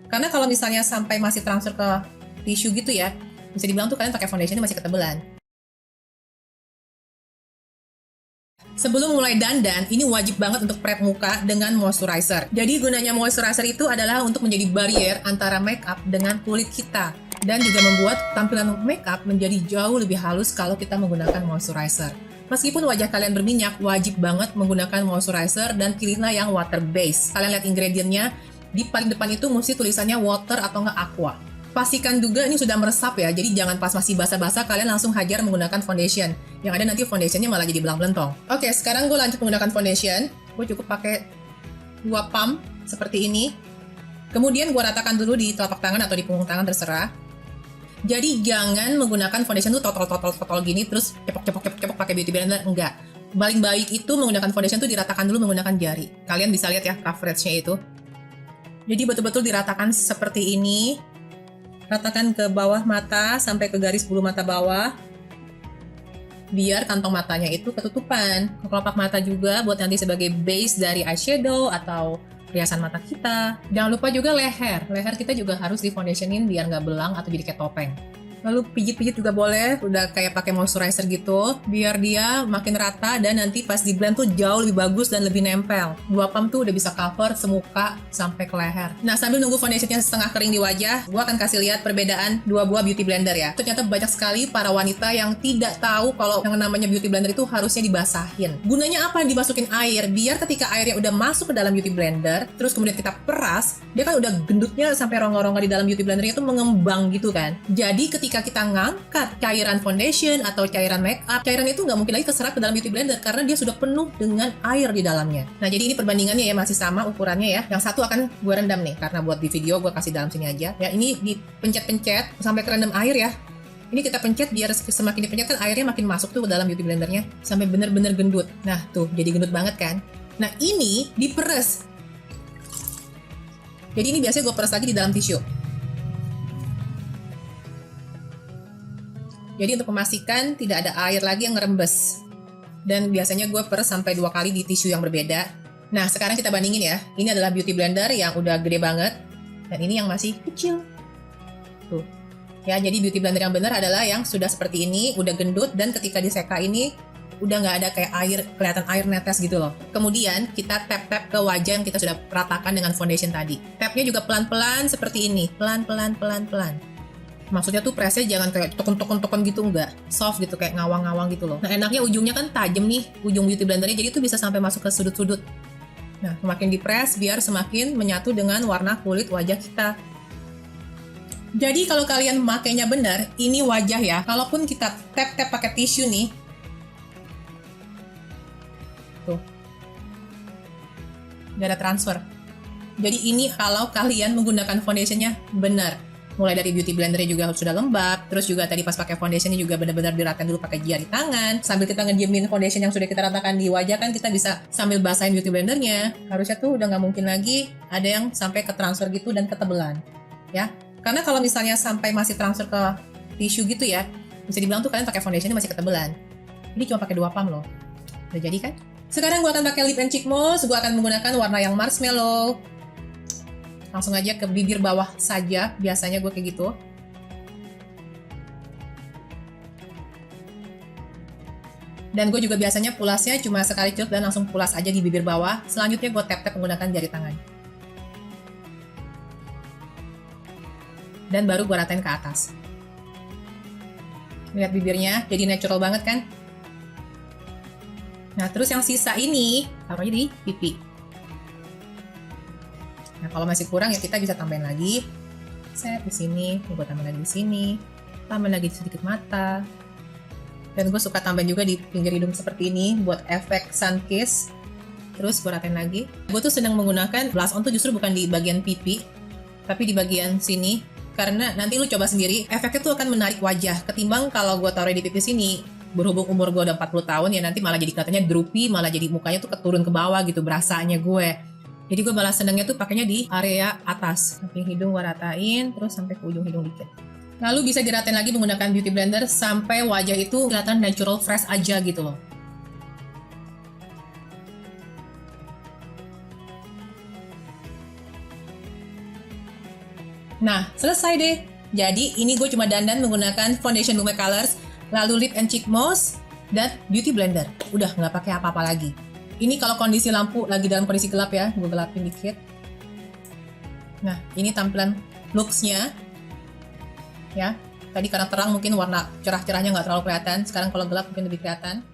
Karena kalau misalnya sampai masih transfer ke tisu gitu ya, bisa dibilang tuh kalian pakai foundationnya masih ketebelan. Sebelum mulai dandan, ini wajib banget untuk prep muka dengan moisturizer. Jadi gunanya moisturizer itu adalah untuk menjadi barrier antara makeup dengan kulit kita. Dan juga membuat tampilan makeup menjadi jauh lebih halus kalau kita menggunakan moisturizer. Meskipun wajah kalian berminyak, wajib banget menggunakan moisturizer dan pilihlah yang water base. Kalian lihat ingredientnya, di paling depan itu mesti tulisannya water atau nggak aqua. Pastikan juga ini sudah meresap ya, jadi jangan pas masih basah-basah kalian langsung hajar menggunakan foundation. Yang ada nanti foundationnya malah jadi belang-belentong. Oke, sekarang gue lanjut menggunakan foundation. Gue cukup pakai 2 pump seperti ini. Kemudian gue ratakan dulu di telapak tangan atau di punggung tangan terserah. Jadi jangan menggunakan foundation tuh totol gini terus cepok pakai beauty blender, enggak. Paling baik itu menggunakan foundation tuh diratakan dulu menggunakan jari. Kalian bisa lihat ya coveragenya itu. Jadi betul-betul diratakan seperti ini. Ratakan ke bawah mata sampai ke garis bulu mata bawah. Biar kantong matanya itu ketutupan. Kelopak mata juga buat nanti sebagai base dari eyeshadow atau riasan mata kita. Jangan lupa juga leher. Leher kita juga harus di foundationin biar nggak belang atau jadi kayak topeng. Lalu pijit-pijit juga boleh, udah kayak pakai moisturizer gitu, biar dia makin rata dan nanti pas di blend tuh jauh lebih bagus dan lebih nempel. 2 pump tuh udah bisa cover semuka sampai ke leher. Nah, sambil nunggu foundationnya setengah kering di wajah, gua akan kasih lihat perbedaan 2 buah beauty blender ya. Ternyata banyak sekali para wanita yang tidak tahu kalau yang namanya beauty blender itu harusnya dibasahin. Gunanya apa dimasukin air? Biar ketika airnya udah masuk ke dalam beauty blender, terus kemudian kita peras, dia kan udah gendutnya sampai rongga-rongga di dalam beauty blendernya itu mengembang gitu kan. Jadi ketika kita ngangkat cairan foundation atau cairan makeup, cairan itu nggak mungkin lagi keserap ke dalam beauty blender karena dia sudah penuh dengan air di dalamnya. Nah, jadi ini perbandingannya ya masih sama ukurannya ya. Yang satu akan gue rendam nih karena buat di video gue kasih dalam sini aja. Ya, ini dipencet-pencet sampai kerendam air ya. Ini kita pencet biar semakin dipencet kan airnya makin masuk tuh ke dalam beauty blendernya sampai bener-bener gendut. Nah, tuh jadi gendut banget kan. Nah, ini diperes. Jadi ini biasanya gue peres lagi di dalam tisu. Jadi untuk memastikan tidak ada air lagi yang ngerembes. Dan biasanya gue peres sampai 2 kali di tisu yang berbeda. Nah, sekarang kita bandingin ya. Ini adalah beauty blender yang udah gede banget. Dan ini yang masih kecil. Tuh. Ya, jadi beauty blender yang benar adalah yang sudah seperti ini, udah gendut, dan ketika diseka ini udah nggak ada kayak air, kelihatan air netes gitu loh. Kemudian kita tap-tap ke wajah yang kita sudah ratakan dengan foundation tadi. Tapnya juga pelan-pelan seperti ini. Pelan-pelan. Maksudnya tuh pressnya jangan kayak tokon gitu, enggak. Soft gitu, kayak ngawang-ngawang gitu loh. Nah, enaknya ujungnya kan tajam nih, ujung beauty blendernya, jadi tuh bisa sampai masuk ke sudut-sudut. Nah, semakin dipres biar semakin menyatu dengan warna kulit wajah kita. Jadi kalau kalian makainya benar, ini wajah ya. Kalaupun kita tap-tap pakai tisu nih, tuh, nggak ada transfer. Jadi ini kalau kalian menggunakan foundationnya benar. Mulai dari beauty blendernya juga sudah lembab, terus juga tadi pas pakai foundationnya juga benar-benar diratakan dulu pakai jari tangan. Sambil kita ngediemin foundation yang sudah kita ratakan di wajah kan kita bisa sambil basahin beauty blendernya. Harusnya tuh udah nggak mungkin lagi ada yang sampai ke transfer gitu dan ketebelan, ya. Karena kalau misalnya sampai masih transfer ke tisu gitu ya, bisa dibilang tuh kalian pakai foundationnya masih ketebelan. Ini cuma pakai 2 pump loh. Udah jadi kan? Sekarang gue akan pakai lip and cheek mousse. Gue akan menggunakan warna yang marshmallow. Langsung aja ke bibir bawah saja, biasanya gue kayak gitu. Dan gue juga biasanya pulasnya cuma sekali celup dan langsung pulas aja di bibir bawah. Selanjutnya gue tap-tap menggunakan jari tangan. Dan baru gue ratain ke atas. Lihat bibirnya, jadi natural banget kan? Nah, terus yang sisa ini taruh aja di pipi. Nah, kalau masih kurang ya kita bisa tambahin lagi. Set di sini, gue tambahin lagi di sini, tambahin lagi sedikit mata. Dan gue suka tambahin juga di pinggir hidung seperti ini buat efek sun kiss. Terus gue ratain lagi. Gue tuh sedang menggunakan blush on tuh justru bukan di bagian pipi, tapi di bagian sini. Karena nanti lu coba sendiri, efeknya tuh akan menarik wajah. Ketimbang kalau gue taruh di pipi sini, berhubung umur gue udah 40 tahun ya nanti malah jadi kelihatannya droopy, malah jadi mukanya tuh keturun ke bawah gitu berasanya gue. Jadi gue malah senengnya tuh pakainya di area atas. Samping hidung gue ratain, terus sampai ke ujung hidung dikit. Lalu bisa diratain lagi menggunakan beauty blender sampai wajah itu kelihatan natural fresh aja gitu loh. Nah, selesai deh. Jadi, ini gue cuma dandan menggunakan foundation Lume Colors, lalu lip and cheek mousse, dan beauty blender. Udah, nggak pakai apa-apa lagi. Ini kalau kondisi lampu lagi dalam kondisi gelap ya, gue gelapin dikit. Nah, ini tampilan looks-nya. Ya, tadi karena terang mungkin warna cerah-cerahnya nggak terlalu kelihatan. Sekarang kalau gelap mungkin lebih kelihatan.